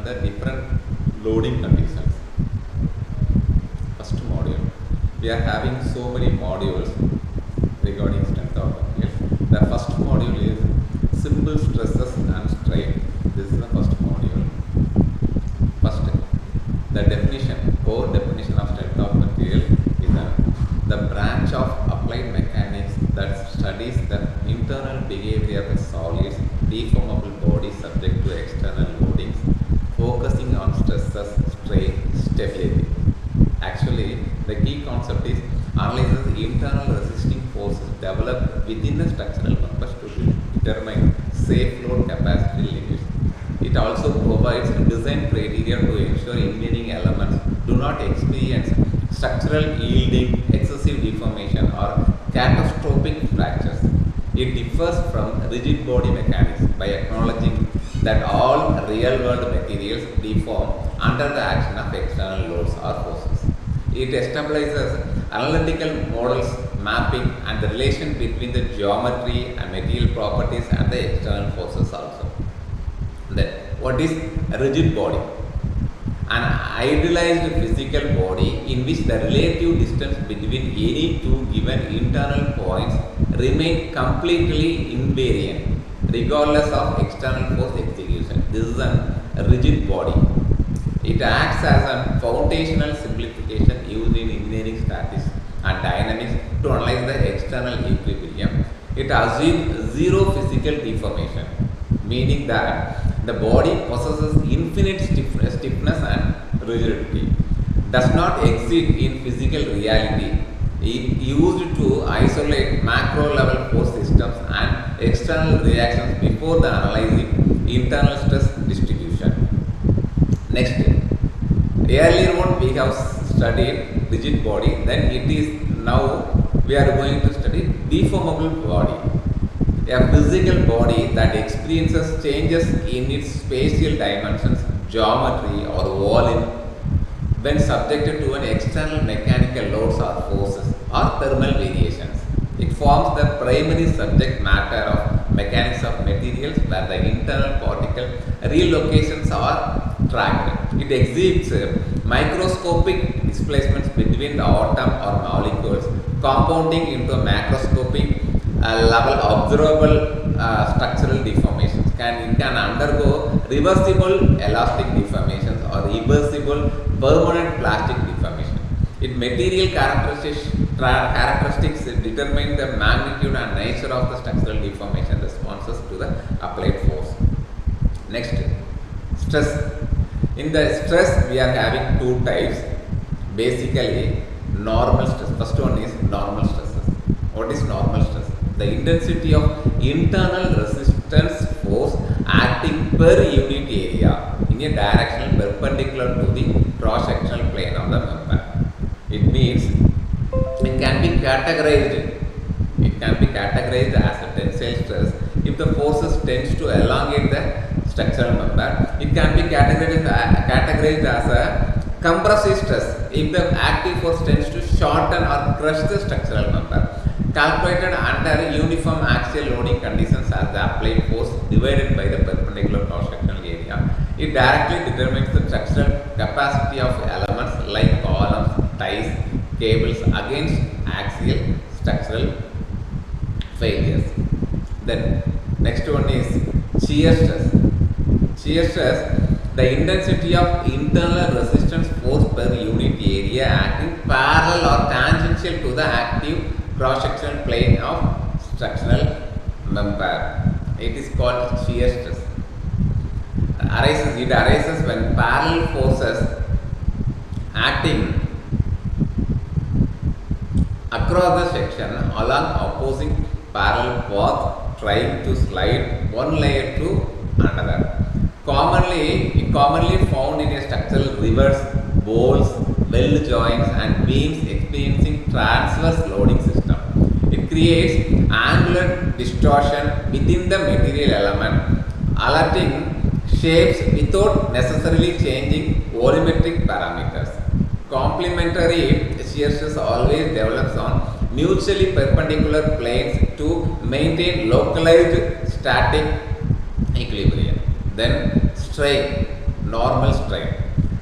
the different loading conditions. First module, we are having so many modules regarding strength of material. The first module is simple stresses and strain. This is the first module. First, the definition, core definition of strength of material is the branch of applied mechanics that studies the internal behavior of solids, deformable bodies subject to external loadings, focusing on stresses, strain, stability. Actually, the key concept is analyzes internal resisting forces developed within the structural members to determine safe load capacity limits. It also provides design criteria to ensure engineering elements do not experience structural yielding, excessive deformation, or catastrophic fractures. It differs from rigid body mechanics by acknowledging that all real-world materials deform under the action of external loads or forces. It establishes analytical models mapping and the relation between the geometry and material properties and the external forces also. Then, what is a rigid body? An idealized physical body in which the relative distance between any two given internal points remain completely invariant regardless of external force execution. This is a rigid body. It acts as a foundational simplification used in engineering statistics and dynamics to analyze the external equilibrium. It assumes zero physical deformation, meaning that the body possesses infinite stiffness and rigidity, does not exist in physical reality. It used to isolate macro level force systems and external reactions before the analyzing internal stress distribution. Next, earlier on we have studied rigid body, then it is now we are going to study deformable body. A physical body that experiences changes in its spatial dimensions, geometry or volume when subjected to an external mechanical loads or forces or thermal variations. It forms the primary subject matter of mechanics of materials where the internal particle relocations are tracked. It exhibits microscopic displacements between the atom or molecules, compounding into a macroscopic level observable structural deformations. It can undergo reversible elastic deformations or reversible permanent plastic deformation. Its material characteristics determine the magnitude and nature of the structural deformation responses to the applied force. Next, stress. In the stress, we are having two types. Basically, normal stress. First one is normal stresses. What is normal stress? The intensity of internal resistance force acting per unit area in a direction perpendicular to the cross-sectional plane of the member. It means it can be categorized as a tensile stress if the forces tends to elongate the structural member. It can be categorized as a compressive stress if the active force tends to shorten or crush the structural member. Calculated under uniform axial loading conditions as the applied force divided by the perpendicular cross-sectional area. It directly determines the structural capacity of elements like columns, ties, cables against axial structural failures. Then next one is shear stress. Shear stress, the intensity of internal resistance force per unit area acting parallel or tangential to the active cross-sectional plane of structural member. It is called shear stress. It arises when parallel forces acting across the section along opposing parallel path trying to slide one layer to another. Commonly found in a structural rivets, bolts, weld joints and beams experiencing transverse loading system. It creates angular distortion within the material element, alerting shapes without necessarily changing volumetric parameters. Complementary shear stress always develops on mutually perpendicular planes to maintain localized static equilibrium. Then strain. normal strain,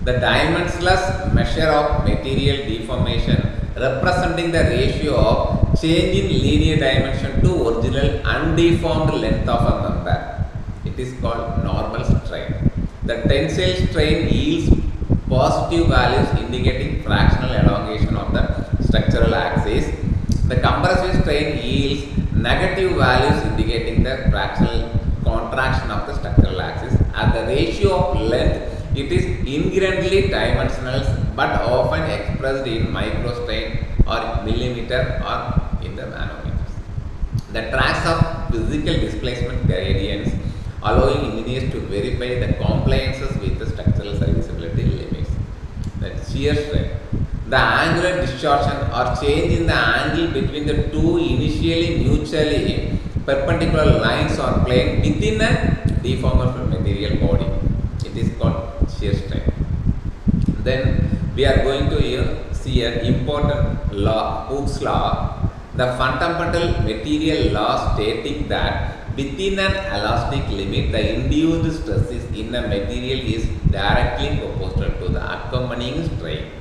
the dimensionless measure of material deformation representing the ratio of change in linear dimension to original undeformed length of a member. It is called normal strain. The tensile strain yields positive values indicating fractional elongation of the structural axis. The compressive strain yields negative values indicating the fractional contraction of the structural axis. At the ratio of length, it is inherently dimensional but often expressed in microstrain or millimeter or in the nanometers. The tracks of physical displacement gradients allowing engineers to verify the compliances with the structural serviceability limits. The shear strain. The angular distortion or change in the angle between the two initially mutually perpendicular lines or plane within a deformable material body. It is called shear strain. Then we are going to see an important law, Hooke's law, the fundamental material law stating that within an elastic limit, the induced stresses in a material is directly proportional to the accompanying strain.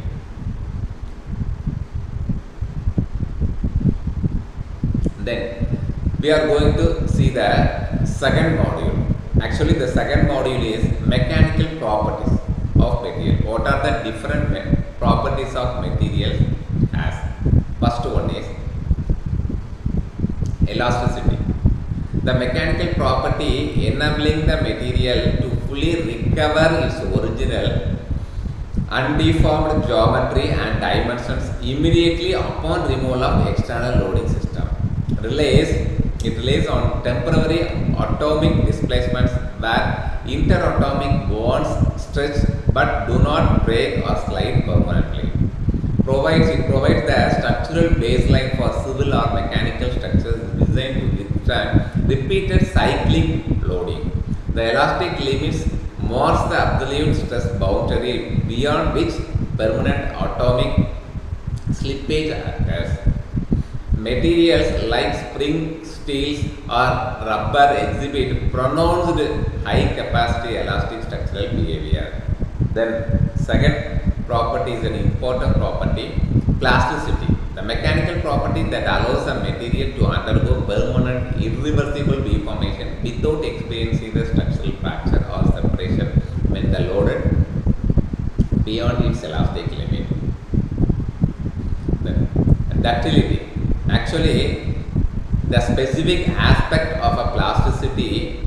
Then we are going to see the second module. Actually, the second module is mechanical properties of material. What are the different properties of materials has? First one is elasticity. The mechanical property enabling the material to fully recover its original undeformed geometry and dimensions immediately upon removal of external loading system. It relies on temporary atomic displacements where interatomic bonds stretch but do not break or slide permanently. It provides the structural baseline for civil or mechanical structures designed to withstand repeated cyclic loading. The elastic limits marks the absolute stress boundary beyond which permanent atomic slippage occurs. Materials like spring, steels or rubber exhibit pronounced high capacity elastic structural behavior. Then second property is an important property, plasticity. The mechanical property that allows a material to undergo permanent irreversible deformation without experiencing the structural fracture or separation when the loaded beyond its elastic limit. Then ductility. Actually, the specific aspect of a plasticity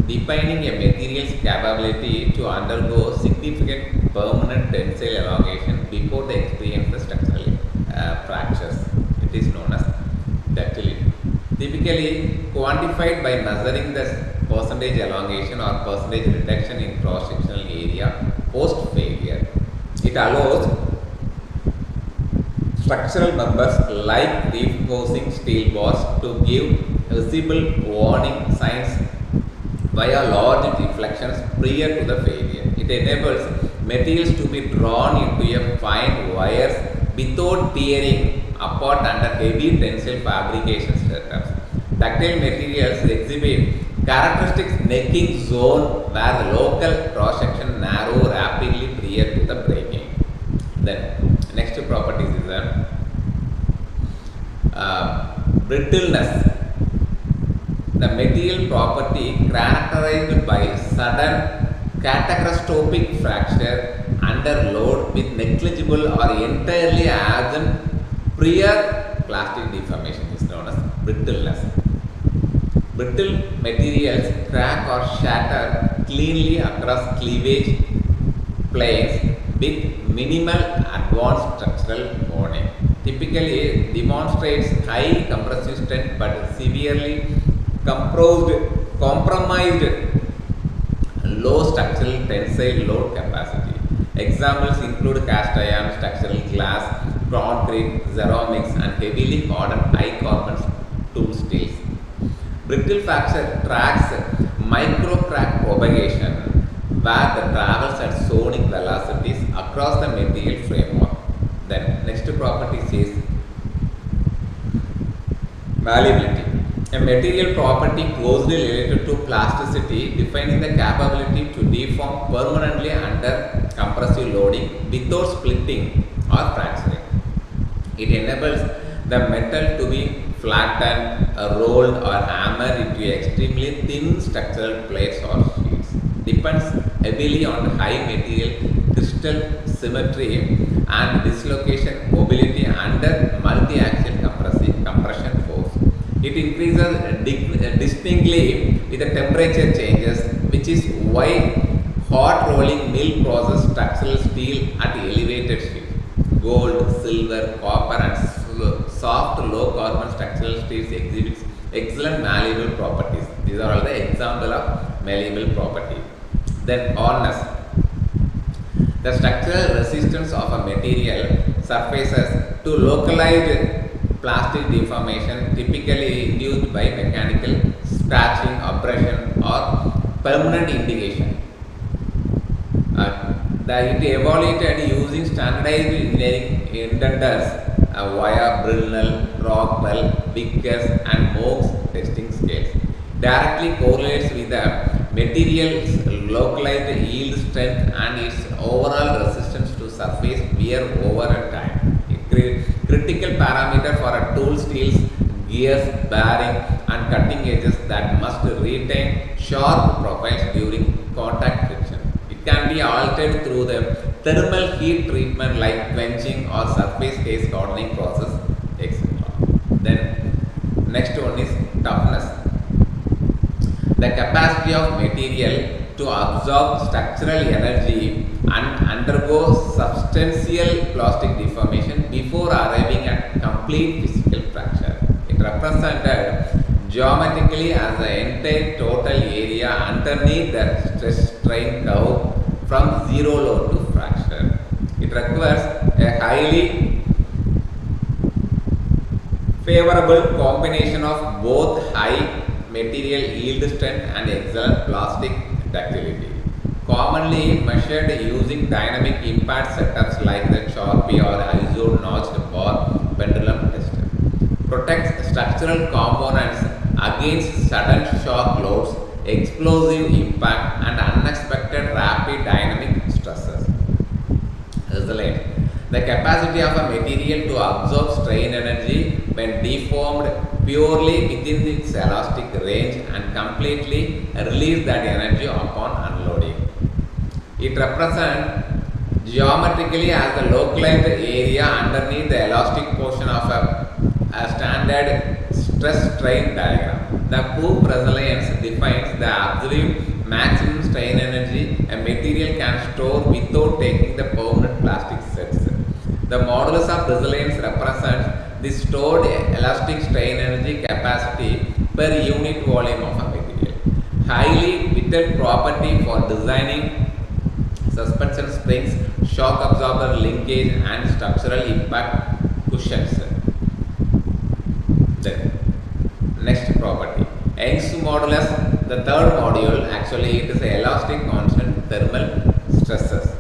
defining a material's capability to undergo significant permanent tensile elongation before they experience the structural fractures. It is known as ductility. Typically quantified by measuring the percentage elongation or percentage reduction in cross-sectional area post-failure. It allows structural members like reinforcing steel bars to give visible warning signs via large deflections prior to the failure. It enables materials to be drawn into a fine wires without tearing apart under heavy tensile fabrication setups. Ductile materials exhibit characteristic necking zone where the local cross-section narrow rapidly prior to the breaking. Then next properties is brittleness. The material property characterized by sudden catastrophic fracture under load with negligible or entirely absent prior plastic deformation is known as brittleness. Brittle materials crack or shatter cleanly across cleavage planes with minimal advanced structural warning. Typically demonstrates high compressive strength but severely compromised low structural tensile load capacity. Examples include cast iron, structural glass, concrete, ceramics and heavily hardened high carbon tool steels. Brittle fracture tracks microcrack propagation where the travels at sonic velocities across the material framework. Then next property is malleability. A material property closely related to plasticity, defining the capability to deform permanently under compressive loading without splitting or fracturing. It enables the metal to be flattened, rolled or hammered into extremely thin structural plates or sheets. Depends heavily on high material crystal symmetry and dislocation mobility under multi-axial compression force. It increases distinctly with the temperature changes, which is why hot rolling mill process structural steel at elevated sheet. Gold, silver, copper and soft low carbon structural steels exhibits excellent malleable properties. These are all the example of malleable property. Then hardness. The structural resistance of a material surfaces to localized plastic deformation typically induced by mechanical scratching, abrasion or permanent indication. It evaluated using standardized engineering indenters via Brinell, Rockwell, Vickers and Mohs testing scales. Directly correlates with the material's localized yield strength and its overall resistance to surface wear over a time. Critical parameter for a tool steels, gears, bearing and cutting edges that must retain sharp profiles during contact friction. It can be altered through the thermal heat treatment like quenching or surface case hardening process, etc. Then next one is toughness. The capacity of material to absorb structural energy and undergo substantial plastic deformation before arriving at complete physical fracture. It represented geometrically as the entire total area underneath the stress strain curve from zero load to fracture. It requires a highly favorable combination of both high material yield strength and excellent plastic ductility. Commonly measured using dynamic impact setups like the Charpy or ISO notched bar pendulum tester. Protects structural components against sudden shock loads, explosive impact and unexpected rapid dynamic stresses. Result. The capacity of a material to absorb strain energy when deformed purely within its elastic range and completely release that energy upon unloading. It represents geometrically as the localized area underneath the elastic portion of a standard stress strain diagram. The Coop resilience defines the absolute maximum strain energy a material can store without taking the permanent plastic sets. The modulus of resilience represents the stored elastic strain energy capacity per unit volume of a material. Highly vital property for designing suspension springs, shock absorber linkage and structural impact cushions. Then next property, Young's modulus, the third module, actually it is a elastic constant thermal stresses.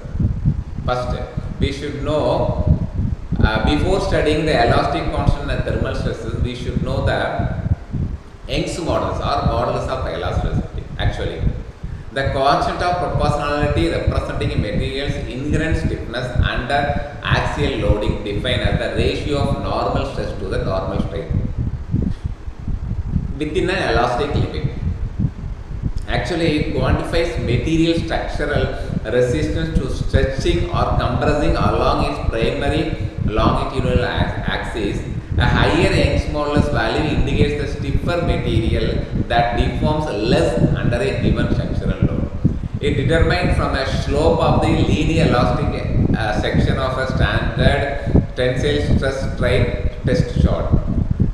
First, we should know before studying the elastic constant and thermal stresses, we should know the Young's modulus or modulus of elasticity. Actually, the constant of proportionality representing a material's inherent stiffness under axial loading defined as the ratio of normal stress to the normal strain within an elastic limit. Actually, it quantifies material structural resistance to stretching or compressing along its primary longitudinal axis. A higher Young's modulus value indicates the stiffer material that deforms less under a given structural load. It determined from a slope of the linear elastic section of a standard tensile stress strain test shot.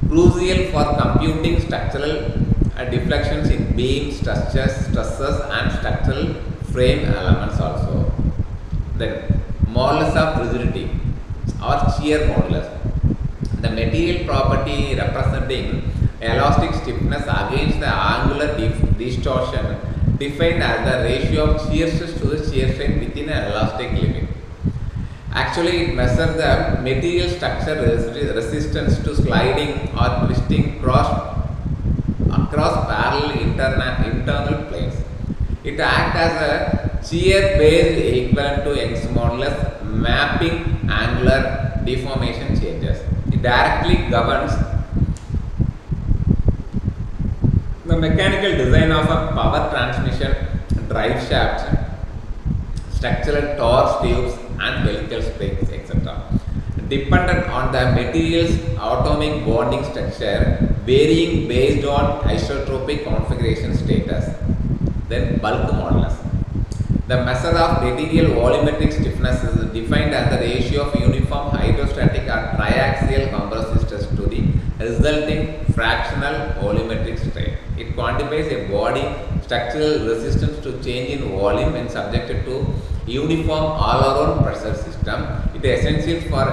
Crucial for computing structural deflections in beam stresses and structural frame elements also. Then modulus of rigidity or shear modulus. The material property representing elastic stiffness against the angular distortion defined as the ratio of shear stress to the shear strain within an elastic limit. Actually, it measures the material structure resistance to sliding or twisting cross across parallel internal planes. It acts as a shear-based equivalent to Young's modulus, mapping angular deformation changes. It directly governs the mechanical design of a power transmission drive shafts, structural torque tubes and helical springs, etc. Dependent on the material's atomic bonding structure, varying based on isotropic configuration status. Then bulk modulus. The measure of material volumetric stiffness is defined as the ratio of uniform hydrostatic or triaxial compressive stress to the resulting fractional volumetric strain. It quantifies a body structural resistance to change in volume when subjected to uniform all-around pressure system. It is essential for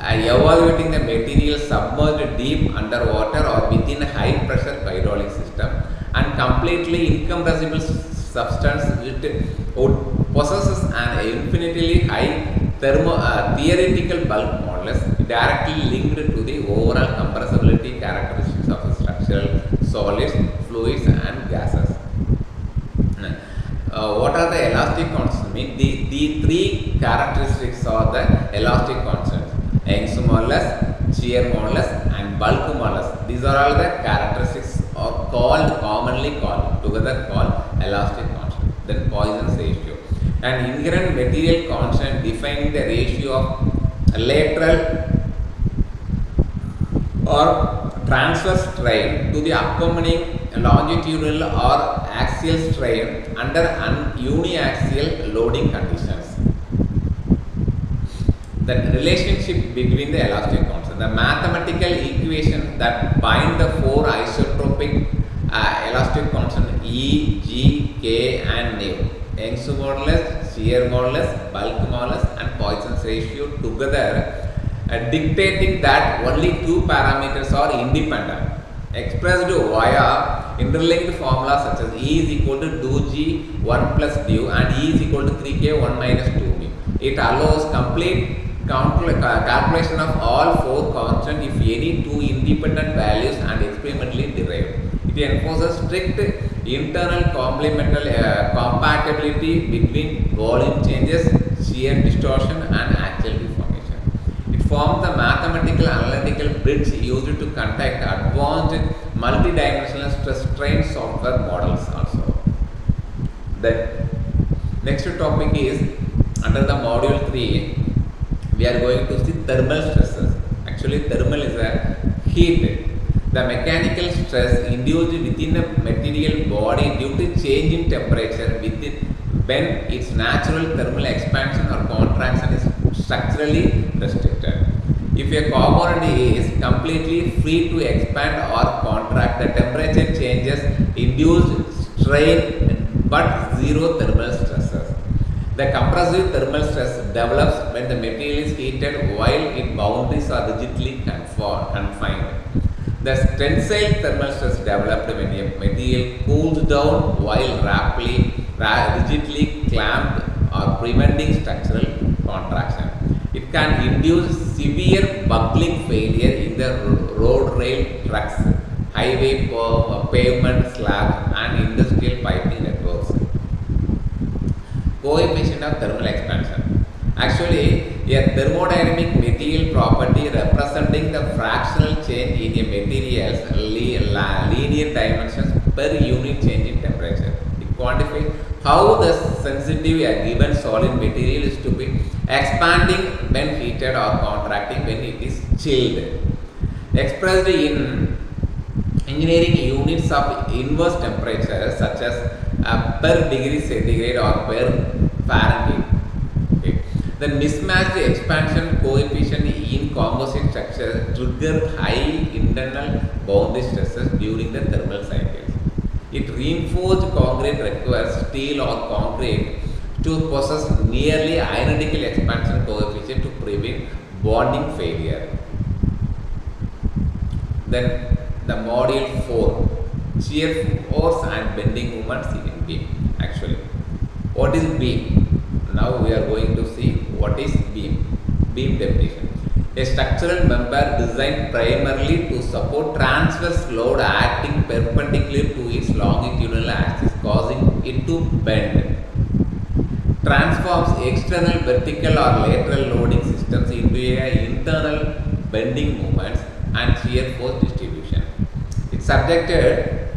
evaluating the material submerged deep underwater or within a high pressure hydraulic system, and completely incompressible substance which possesses an infinitely high theoretical bulk modulus directly linked to the overall compressibility characteristics of structural solids, fluids and gases. What are the elastic constants? The three characteristics are the elastic constants: Young's modulus, shear modulus and bulk modulus. These are all the characteristics are commonly called elastic constant. Then Poisson's ratio, an inherent material constant defining the ratio of lateral or transverse strain to the accompanying longitudinal or axial strain under uniaxial loading conditions. The relationship between the elastic constant, the mathematical equation that bind the four isotropic elastic constant E, G, K and nu, Young's modulus, shear modulus, bulk modulus and Poisson's ratio together, dictating that only two parameters are independent, expressed via interlinked formulas such as E is equal to 2G 1 plus nu and E is equal to 3K 1 minus 2 mu. It allows complete calculation of all four constants if any two independent values and experimentally derived. It enforces strict internal compatibility between volume changes, shear distortion and axial deformation. It forms the mathematical analytical bridge used to conduct advanced multidimensional stress strain software models also. The next topic is under the module 3. We are going to see thermal stresses. Actually, thermal is a heat. The mechanical stress induced within a material body due to change in temperature when its natural thermal expansion or contraction is structurally restricted. If a component is completely free to expand or contract, the temperature changes induce strain but zero thermal stresses. The compressive thermal stress develops when the material is heated while its boundaries are rigidly confined. The tensile thermal stress developed when a material cools down while rigidly clamped or preventing structural contraction. It can induce severe buckling failure in the road rail trucks, highway pavement slabs and industrial piping networks. Coefficient of thermal expansion. Actually, a thermodynamic material property representing the fractional change in a material's linear dimensions per unit change in temperature. It quantifies how the sensitive a given solid material is to be expanding when heated or contracting when it is chilled. Expressed in engineering units of inverse temperature such as per degree centigrade or per Fahrenheit. Okay. The mismatched expansion coefficient in composite structure trigger high internal boundary stresses during the thermal cycles. It reinforced concrete requires steel or concrete to possess nearly identical expansion coefficient to prevent bonding failure. Then the module 4, shear force and bending moments in beam. Actually, what is beam? Now we are going to see what is beam. Beam definition. A structural member designed primarily to support transverse load acting perpendicular to its longitudinal axis, causing it to bend, transforms external vertical or lateral loading systems into a internal bending moments and shear force distribution. It's subjected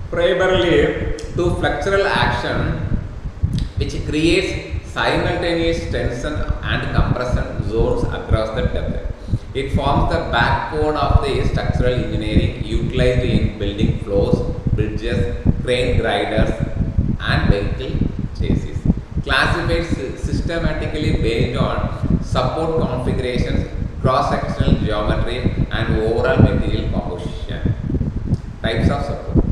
primarily to flexural action, which creates simultaneous tension and compression zones across the depth. It forms the backbone of the structural engineering utilized in building floors, bridges, crane grinders, and vehicle chassis. Classified systematically based on support configurations, cross-sectional geometry, and overall material composition. Types of support.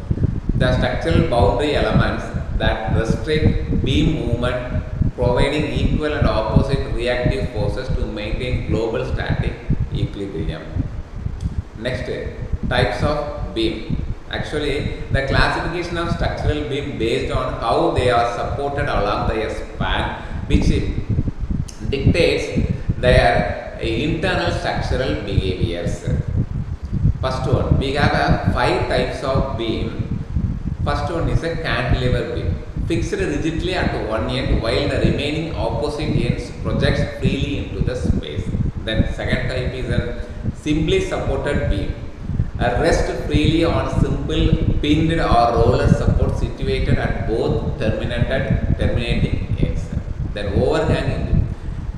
The structural boundary elements that restrict beam movement, providing equal and opposite reactive forces to maintain global static equilibrium. Next, types of beam. Actually, the classification of structural beam based on how they are supported along the span, which dictates their internal structural behaviors. First one, we have 5 types of beam. First one is a cantilever beam, fixed rigidly at one end while the remaining opposite ends projects freely into the space. Then second type is a simply supported beam, rest freely on simple pinned or roller support situated at both terminating ends. Then overhanging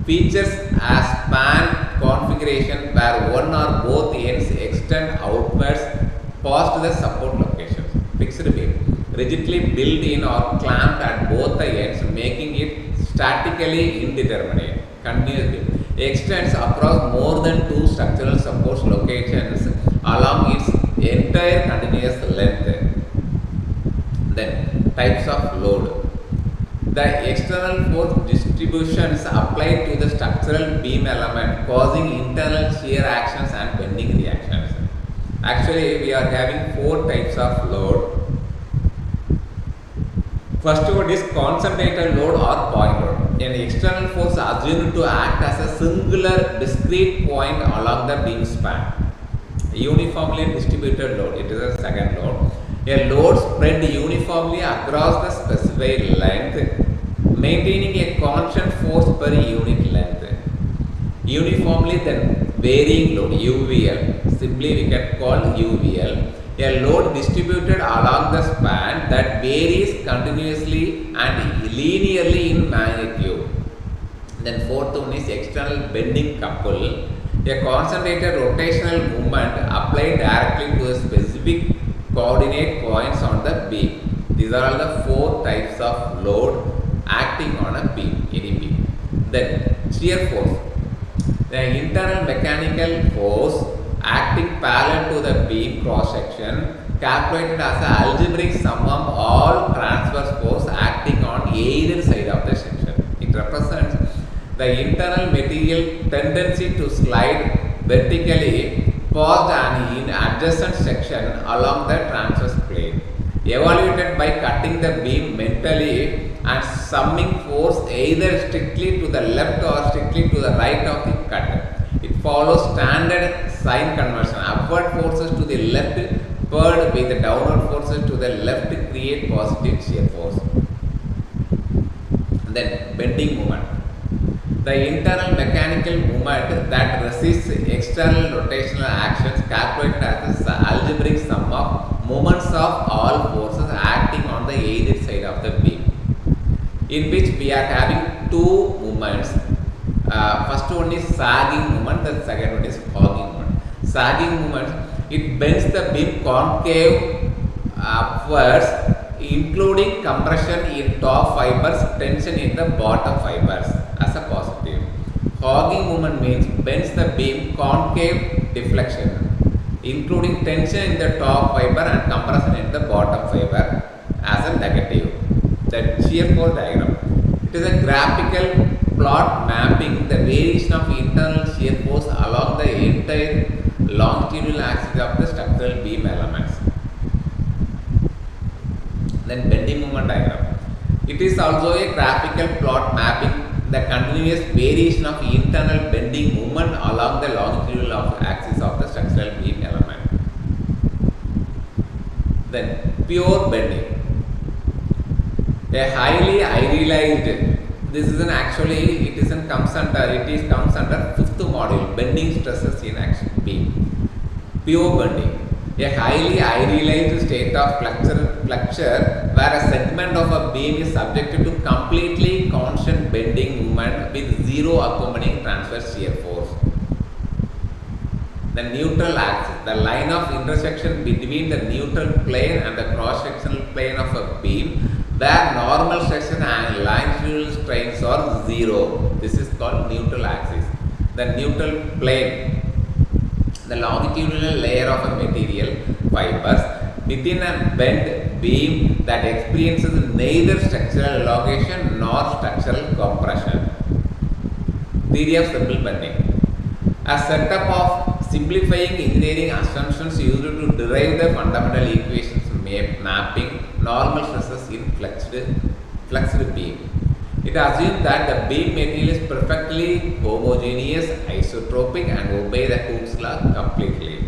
beam features a span configuration where one or both ends extend outwards past the support locations. Fixed beam, rigidly built in or clamped at both the ends, making it statically indeterminate. Continuous beam extends across more than 2 structural support locations along its entire continuous length. Then types of load. The external force distributions applied to the structural beam element causing internal shear actions and bending reactions. Actually, we are having 4 types of load. First one is concentrated load or point load. An external force assumed to act as a singular discrete point along the beam span. Uniformly distributed load, it is a second load. A load spread uniformly across the specified length, maintaining a constant force per unit length. Uniformly then varying load, UVL, simply we can call UVL. A load distributed along the span that varies continuously and linearly in magnitude. Then fourth one is external bending couple, a concentrated rotational movement applied directly to the specific coordinate points on the beam. These are all the 4 types of load acting on a beam, any beam. Then shear force, the internal mechanical force acting parallel to the beam cross section, calculated as an algebraic sum of all transverse force acting on either side of the section. It represents the internal material tendency to slide vertically past an adjacent section along the transverse plane, evaluated by cutting the beam mentally and summing force either strictly to the left or strictly to the right of the cut. It follows standard sign convention. Upward forces to the left paired with the downward forces to the left create positive shear force. Then bending moment. The internal mechanical movement that resists external rotational actions, calculated as the algebraic sum of moments of all forces acting on the either side of the beam, in which we are having 2 movements. First one is sagging movement, the second one is hogging movement. Sagging movement, it bends the beam concave upwards, including compression in top fibers, tension in the bottom fibers as a positive. Hogging movement means bends the beam concave deflection, including tension in the top fiber and compression in the bottom fiber as a negative. The shear force diagram. It is a graphical plot mapping the variation of internal shear force along the entire longitudinal axis of the structural beam elements. Then bending moment diagram. It is also a graphical plot mapping the continuous variation of internal bending moment along the longitudinal axis of the structural beam element. Then pure bending. A highly idealized, this is an actually it is an comes under fifth module, bending stresses in action beam. Pure bending. A highly idealized state of flexure where a segment of a beam is subjected to completely constant bending movement with zero accompanying transverse shear force. The neutral axis, the line of intersection between the neutral plane and the cross-sectional plane of a beam where normal section and longitudinal strains are zero. This is called neutral axis. The neutral plane, the longitudinal layer of a material fibers within a bent beam that experiences neither structural elongation nor structural compression. Theory of simple bending. A setup of simplifying engineering assumptions used to derive the fundamental equations mapping normal stresses in flexed beam. It assumes that the beam material is perfectly homogeneous, isotropic and obey the Hooke's law completely.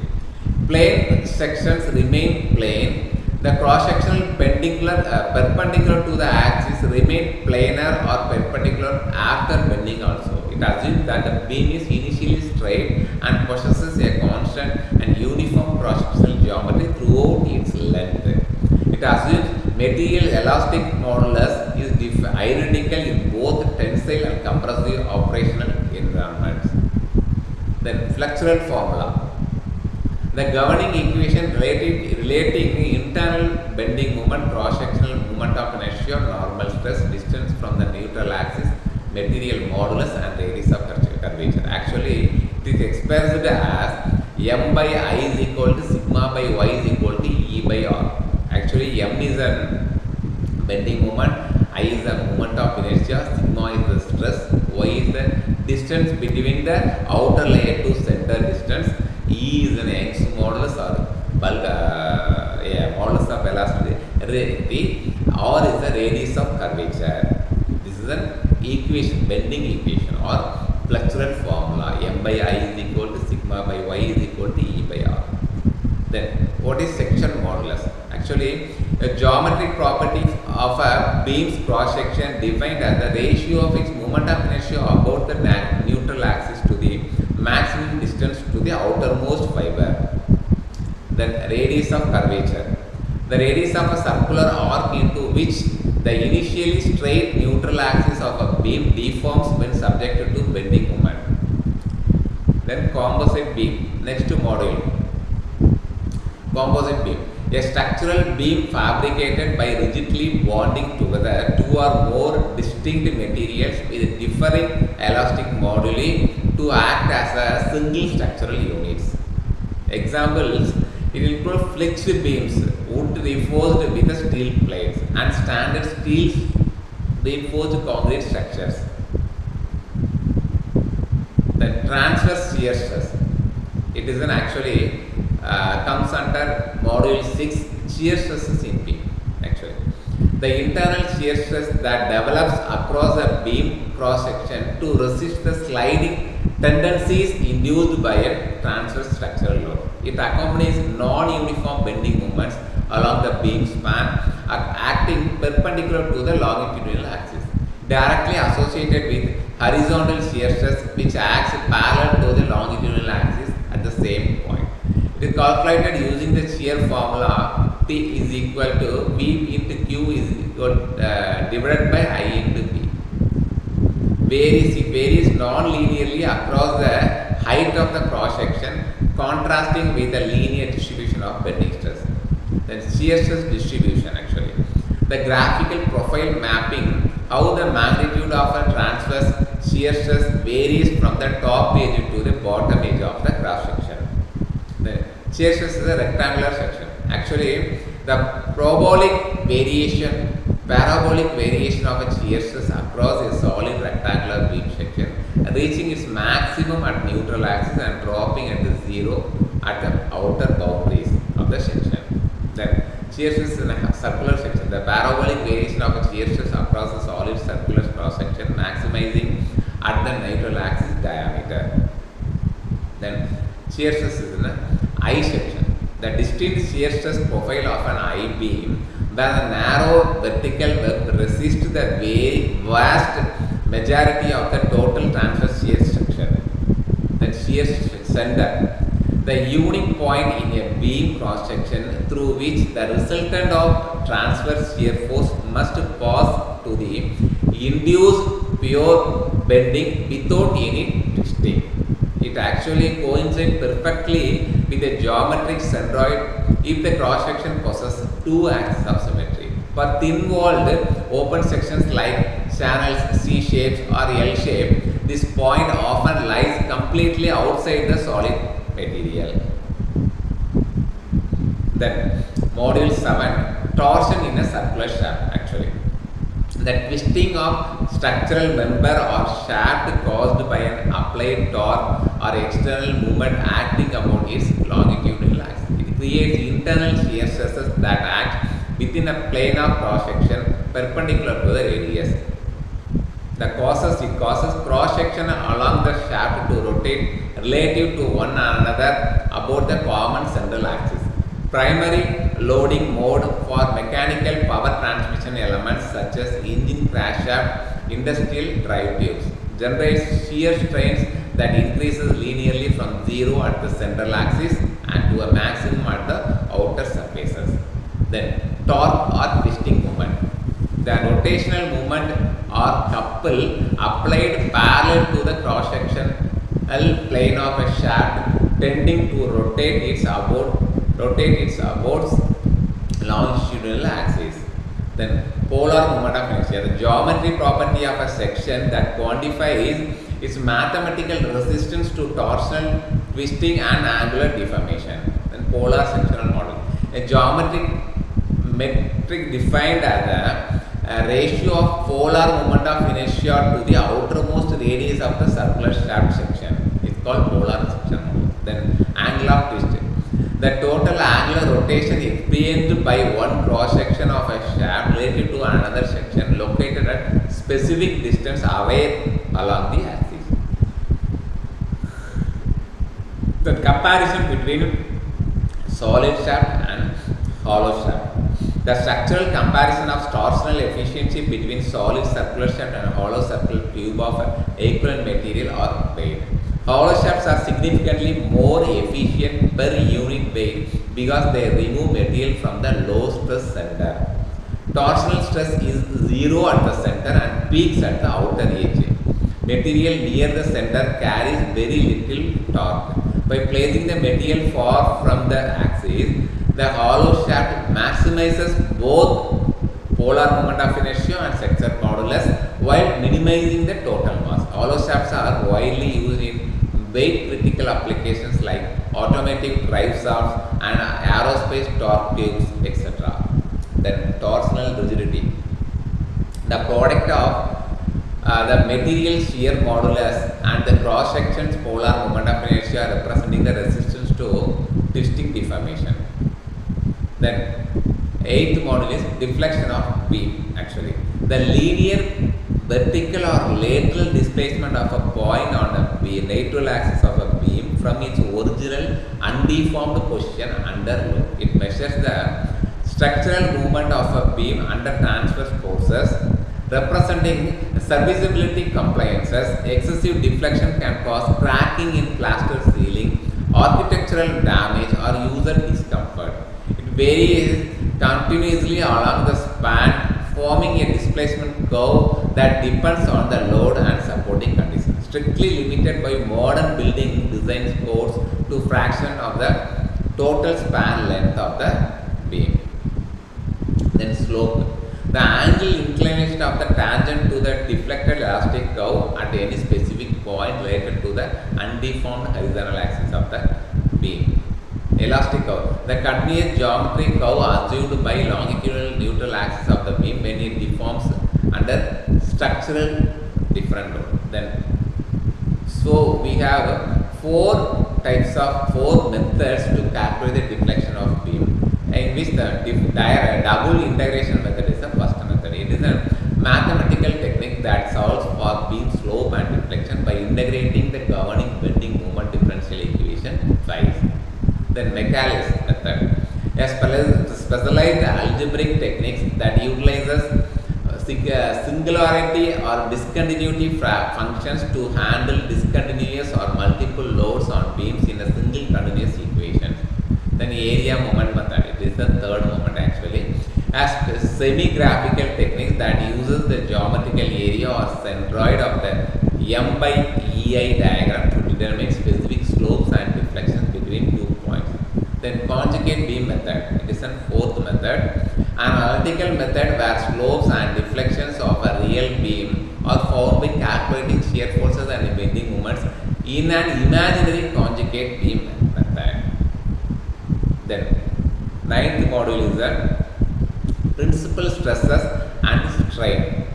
Plane sections remain plane. The cross-sectional perpendicular to the axis remain planar or perpendicular after bending also. It assumes that the beam is initially straight and possesses a constant and uniform cross-sectional geometry throughout its length. It assumes material elastic modulus is identical in both tensile and compressive operational environments. Then flexural formula. The governing equation relating internal bending moment, cross-sectional moment of inertia, normal stress, distance from the neutral axis, material modulus and radius of curvature. Actually, it is expressed as m by I is equal to sigma by y is equal to E by R. Actually, m is a bending moment, I is the moment of inertia, sigma is the stress, y is the distance between the outer layer to center distance, E is an Young's modulus or modulus of elasticity, R is the radius of curvature. This is an equation, bending equation or flexural formula. M by I is equal to sigma by y is equal to E by R. Then what is section modulus? Actually, a geometric property of a beam's cross section defined as the ratio of its moment of inertia about the neutral axis to the maximum distance to the outermost fiber. Then radius of curvature. The radius of a circular arc into which the initially straight neutral axis of a beam deforms when subjected to bending moment. Then composite beam. Next module. Composite beam. A structural beam fabricated by rigidly bonding together two or more distinct materials with differing elastic moduli to act as a single structural units. Examples, it includes fixed beams, wood reinforced with the steel plates and standard steel reinforced concrete structures. The transverse shear stress. It is an actually comes under module 6, shear stresses in beam. Actually, the internal shear stress that develops across a beam cross section to resist the sliding tendencies induced by a transverse structural load. It accompanies non-uniform bending moments along the beam span acting perpendicular to the longitudinal axis, directly associated with horizontal shear stress which acts parallel to the longitudinal axis at the same point. It is calculated using the shear formula T is equal to V into Q is equal divided by I into P. It varies non-linearly across the height of the cross section, contrasting with the linear distribution of bending stress. Then shear stress distribution actually. The graphical profile mapping how the magnitude of a transverse shear stress varies from the top edge to the bottom edge of the cross section. The shear stress is a rectangular section. Actually, the parabolic variation of a shear stress across a solid rectangular beam section, reaching its maximum at neutral axis and dropping at the zero at the outer boundaries of the section. Then shear stress in a circular section. The parabolic variation of a shear stress across a solid circular cross section, maximizing at the neutral axis diameter. Then shear stress is in the I section. The distinct shear stress profile of an I beam where the narrow vertical web resists the very vast majority of the total transverse shear section. Then shear center, the unique point in a beam cross section through which the resultant of transverse shear force must pass to the induced pure bending without any twisting. It actually coincides perfectly with a geometric centroid if the cross section possesses two axes of symmetry. For thin-walled open sections like channels, C shapes or L shape, this point often lies completely outside the solid material. Then module 7, torsion in a circular shaft. Actually, the twisting of structural member or shaft caused by an applied torque or external movement acting upon its longitudinal axis. It creates internal shear stresses that act within a plane of cross section perpendicular to the radius. It causes cross section along the shaft to rotate relative to one another about the common central axis. Primary loading mode for mechanical power transmission elements such as engine crankshaft, industrial drive tubes generates shear strains that increases linearly from 0 at the central axis and to a maximum at the outer surfaces. Then torque or twisting moment. The rotational movement or couple applied parallel to the cross sectional plane of a shaft tending to rotate its about longitudinal axis. Then polar moment of inertia, the geometry property of a section that quantifies its mathematical resistance to torsional twisting and angular deformation. Then polar sectional model, a geometric metric defined as a ratio of polar moment of inertia to the outermost radius of the circular shaft section. It's called polar section model. Then angle of twist, the total angular rotation experienced by one cross section of a shaft relative to another section located at specific distance away along the axis. The comparison between solid shaft and hollow shaft. The structural comparison of torsional efficiency between solid circular shaft and hollow circular tube of equivalent material or weight. Hollow shafts are significantly more efficient per unit weight because they remove material from the low stress center. Torsional stress is 0 at the center and peaks at the outer edge. Material near the center carries very little torque. By placing the material far from the axis, the hollow shaft maximizes both polar moment of inertia and sector modulus while minimizing the total mass. Hollow shafts are widely used in weight critical applications like automatic drive shafts and aerospace torque tubes, etc. Then torsional rigidity. The product of the material shear modulus and the cross section's polar moment of inertia representing the resistance to twisting deformation. Then 8th module is deflection of beam. Actually, the linear vertical or lateral displacement of a point on the lateral axis of a beam from its original undeformed position under load. It measures the structural movement of a beam under transverse forces representing serviceability compliances. Excessive deflection can cause cracking in plaster ceiling, architectural damage or user discomfort. It varies continuously along the span, forming a displacement curve that depends on the load and supporting conditions. Strictly limited by modern building design codes to fraction of the total span length of the beam. Then slope. The angle inclination of the tangent to the deflected elastic curve at any specific point related to the undeformed horizontal axis of the beam. Elastic curve. The continuous geometric curve assumed by longitudinal neutral axis of the beam when it deforms under structural different load. Then, so we have four methods to calculate the deflection of beam, in which the double integration method is the first method. It is a mathematical technique that solves for beam slope slope and deflection by integrating the governing bending moment differential equation twice. Then Macaulay's method, a specialized algebraic technique that utilizes singularity or discontinuity functions to handle discontinuous or multiple loads on beams in a single continuous equation. Then area moment method, it is the third moment actually, as semi-graphical technique that uses the geometrical area or centroid of the M by EI diagram to determine specific slopes and deflections between 2 points. Then conjugate beam method, it is the fourth method, an analytical method where slopes and deflections of a real beam are found by calculating shear forces and bending moments in an imaginary conjugate beam method. Then ninth module is the principal stresses and strain.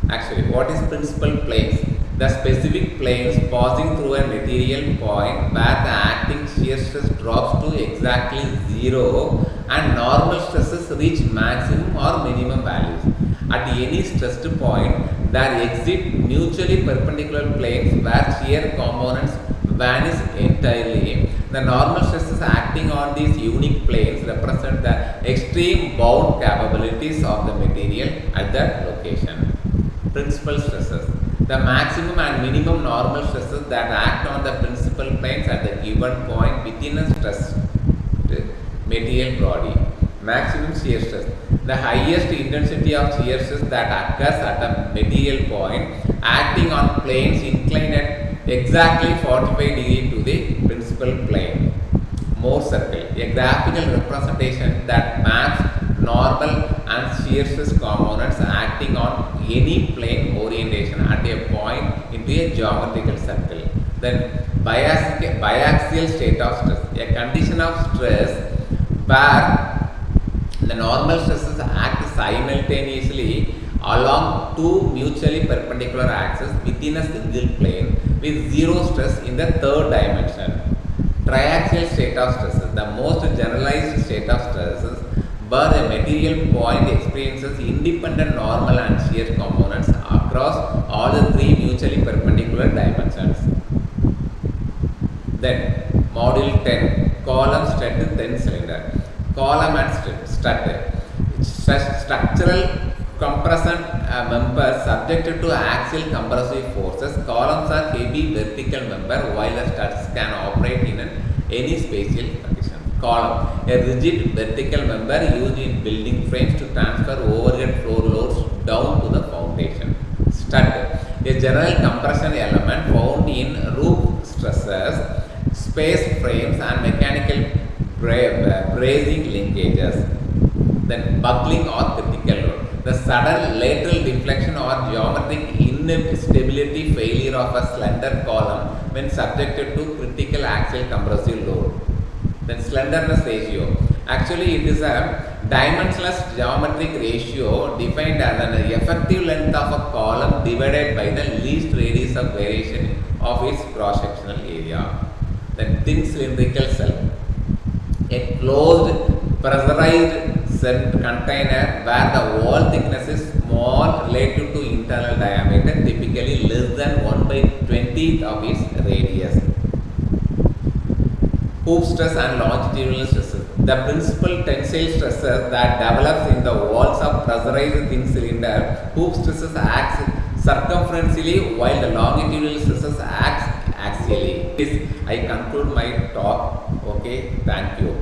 Actually, what is principal planes? The specific planes passing through a material point where the acting shear stress drops to exactly 0 and normal stresses reach maximum or minimum values. At any stressed point, there exist mutually perpendicular planes where shear components vanish entirely. The normal stresses acting on these unique planes represent the extreme bound capabilities of the material at that location. Principal stresses, the maximum and minimum normal stresses that act on the principal planes at the given point within a stressed material body. Maximum shear stress, the highest intensity of shear stress that occurs at a material point acting on planes inclined at exactly 45 degrees to the principal plane. Mohr circle, a graphical representation that maps normal and shear stress components acting on any plane orientation at a point into a geometrical circle. Then biaxial state of stress, a condition of stress where the normal stresses act simultaneously along two mutually perpendicular axes within a single plane with zero stress in the third dimension. Triaxial state of stresses, the most generalized state of stresses where the material point experiences independent normal and shear components across all the three mutually perpendicular dimensions. Then module 10, column stud thin cylinder. Column and stud, structural compression members subjected to axial compressive forces. Columns are heavy vertical member while the studs can operate in any spatial condition. Column, a rigid vertical member used in building frames to transfer overhead floor loads down to the foundation. Stud, a general compression element found in roof structures, space frames and mechanical bracing linkages. Then buckling or critical load, the sudden lateral deflection or geometric instability failure of a slender column when subjected to critical axial compressive load. Then slenderness ratio, actually it is a dimensionless geometric ratio defined as an effective length of a column divided by the least radius of variation of its cross-sectional area. Then thin cylindrical cell, a closed pressurized container where the wall thickness is small relative to internal diameter, typically less than 1 by 20th of its radius. Hoop stress and longitudinal stresses, the principal tensile stresses that develops in the walls of pressurized thin cylinder. Hoop stresses act circumferentially while the longitudinal stresses act axially. I conclude my talk. Okay, thank you.